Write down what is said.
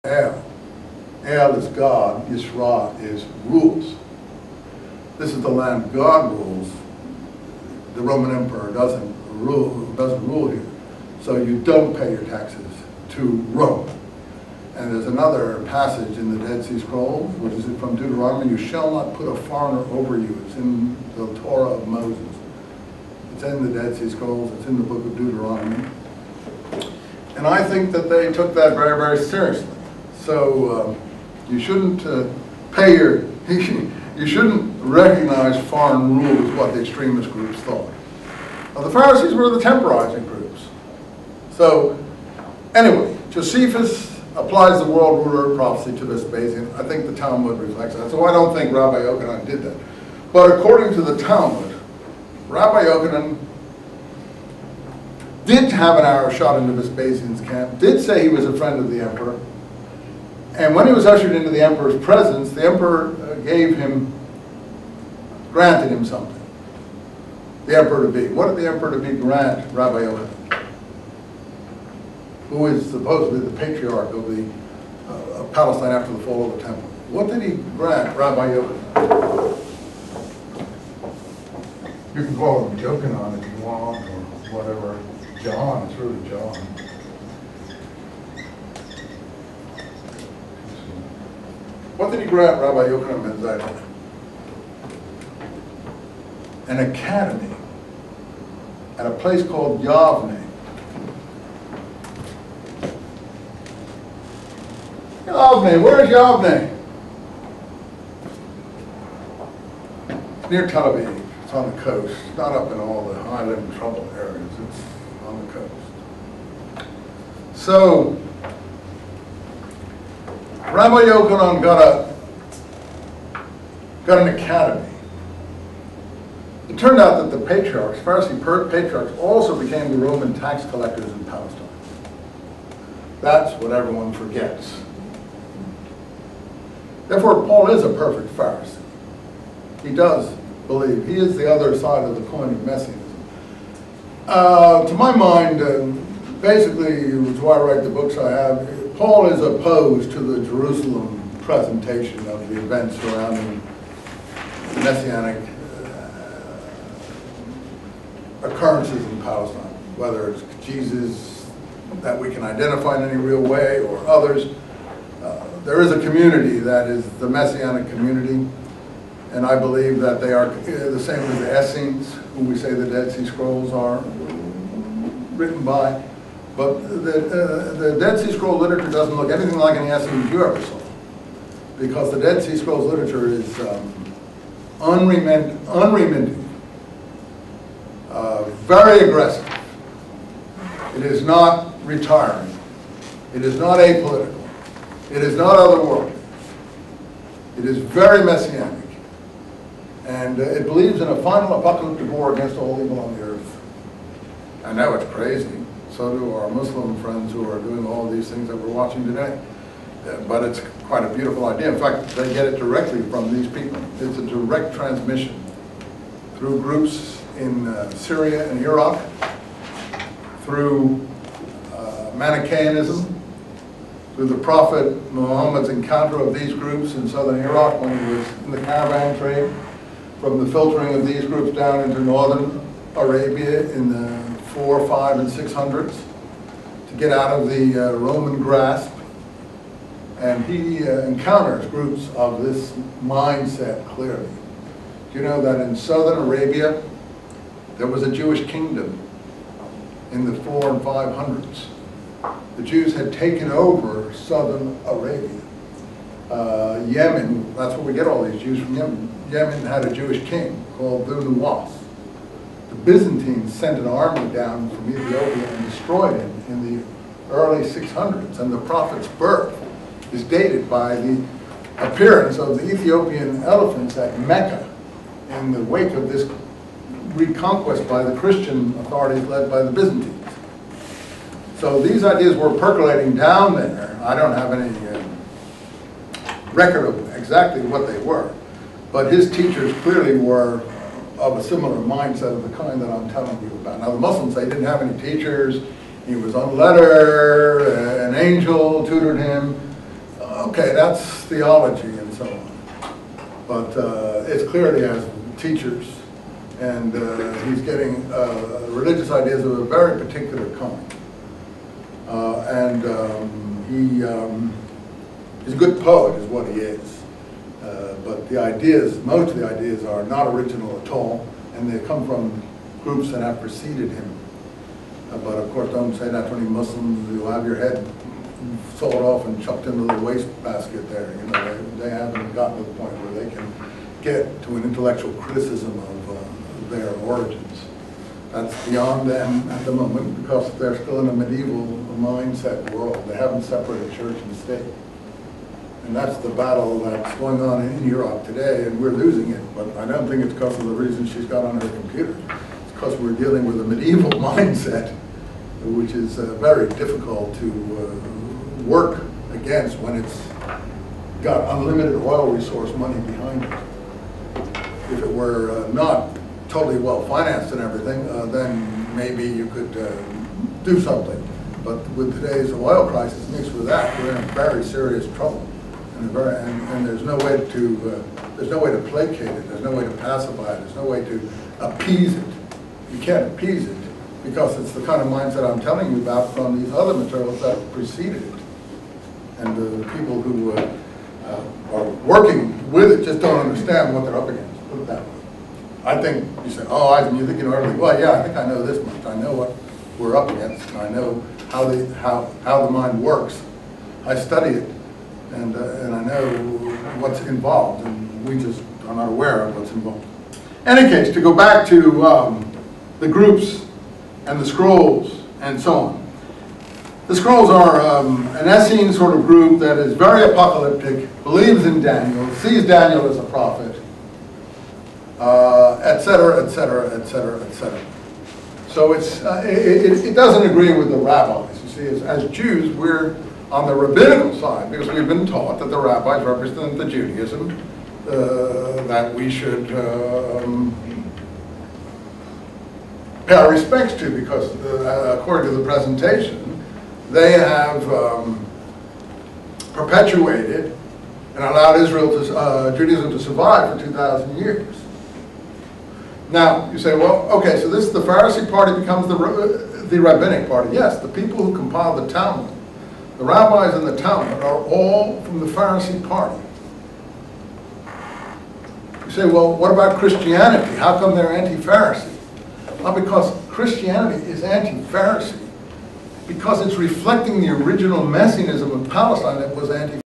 El. El is God, Yisra is rules. This is the land God rules. The Roman Emperor doesn't rule here. So you don't pay your taxes to Rome. And there's another passage in the Dead Sea Scrolls, which is from Deuteronomy, you shall not put a foreigner over you. It's in the Torah of Moses. It's in the Dead Sea Scrolls, it's in the book of Deuteronomy. And I think that they took that very, very seriously. So you shouldn't pay your, you shouldn't recognize foreign rule as what the extremist groups thought. Now, the Pharisees were the temporizing groups. So anyway, Josephus applies the world ruler prophecy to Vespasian. I think the Talmud reflects that. So I don't think Rabbi Yochanan did that. But according to the Talmud, Rabbi Yochanan did have an arrow shot into Vespasian's camp, did say he was a friend of the emperor, and when he was ushered into the emperor's presence, the emperor granted him something. The emperor to be. What did the emperor to be grant Rabbi Yochanan, who is supposedly the patriarch of Palestine after the fall of the temple? What did he grant Rabbi Yochanan? You can call him Yochanan if you want, or whatever. John, it's really John. What did he grant Rabbi Yochanan ben Zakkai? An academy at a place called Yavne. Yavne, where's Yavne? It's near Tel Aviv. It's on the coast. It's not up in all the island trouble areas. It's on the coast. So, Rabbi Yochanan got an academy. It turned out that the patriarchs, Pharisee patriarchs, also became the Roman tax collectors in Palestine. That's what everyone forgets. Therefore, Paul is a perfect Pharisee. He does believe. He is the other side of the coin of Messianism. To my mind, basically, it's why I write the books I have, Paul is opposed to the Jerusalem presentation of the events surrounding the Messianic occurrences in Palestine, whether it's Jesus that we can identify in any real way or others. There is a community that is the Messianic community, and I believe that they are the same as the Essenes, who we say the Dead Sea Scrolls are written by. But the Dead Sea Scroll literature doesn't look anything like any Essenes you ever saw, because the Dead Sea Scrolls literature is unremitting, very aggressive. It is not retiring. It is not apolitical. It is not otherworldly. It is very messianic. And it believes in a final apocalyptic war against all evil on the earth. I know it's crazy. So do our Muslim friends who are doing all these things that we're watching today. But it's quite a beautiful idea. In fact, they get it directly from these people. It's a direct transmission through groups in Syria and Iraq, through Manichaeanism, through the Prophet Muhammad's encounter of these groups in southern Iraq when he was in the caravan trade, from the filtering of these groups down into northern Arabia in the 400s, 500s, and 600s to get out of the Roman grasp. And he encounters groups of this mindset clearly. Do you know that in southern Arabia, there was a Jewish kingdom in the 400s and 500s. The Jews had taken over southern Arabia. Yemen, that's where we get all these Jews from Yemen. Yemen had a Jewish king called Dhu Nuwas. The Byzantines sent an army down from Ethiopia and destroyed him in the early 600s. And the prophet's birth is dated by the appearance of the Ethiopian elephants at Mecca in the wake of this reconquest by the Christian authorities led by the Byzantines. So these ideas were percolating down there. I don't have any record of exactly what they were, but his teachers clearly were of a similar mindset of the kind that I'm telling you about. Now the Muslims, they didn't have any teachers. He was unlettered, an angel tutored him. okay, that's theology and so on. But it's clearly as teachers, and he's getting religious ideas of a very particular kind. He's a good poet, is what he is. But the ideas, most of the ideas, are not original at all, and they come from groups that have preceded him. But of course, don't say that to any Muslims. You'll have your head sawed off and chucked into the wastebasket there. You know, they haven't gotten to the point where they can get to an intellectual criticism of their origins. That's beyond them at the moment, because they're still in a medieval mindset world. They haven't separated church and state. And that's the battle that's going on in Europe today, and we're losing it. But I don't think it's because of the reason she's got on her computer. It's because we're dealing with a medieval mindset, which is very difficult to work against when it's got unlimited oil resource money behind it. If it were not totally well financed and everything, then maybe you could do something. But with today's oil crisis mixed with that, we're in very serious trouble. And there's no way to placate it. There's no way to pacify it. There's no way to appease it. You can't appease it because it's the kind of mindset I'm telling you about from these other materials that preceded it. And the people who are working with it just don't understand what they're up against. Put it that way. I think you say, "Oh, Eisenman, you think you know everything?" Well, yeah, I think I know this much. I know what we're up against. I know how the mind works. I study it. And I know what's involved, and we just are not aware of what's involved. In any case, to go back to the groups and the scrolls and so on. The scrolls are an Essene sort of group that is very apocalyptic, believes in Daniel, sees Daniel as a prophet, etc., etc., etc., etc. So it doesn't agree with the rabbis. You see, as Jews, we're on the rabbinical side, because we've been taught that the rabbis represent the Judaism that we should pay our respects to, because according to the presentation, they have perpetuated and allowed Judaism to survive for 2,000 years. Now, you say, well, okay, so the Pharisee party becomes the rabbinic party. Yes, the people who compiled the Talmud, the rabbis in the Talmud, are all from the Pharisee party. You say, well, what about Christianity? How come they're anti-Pharisee? Well, because Christianity is anti-Pharisee, because it's reflecting the original messianism of Palestine that was anti-Pharisee.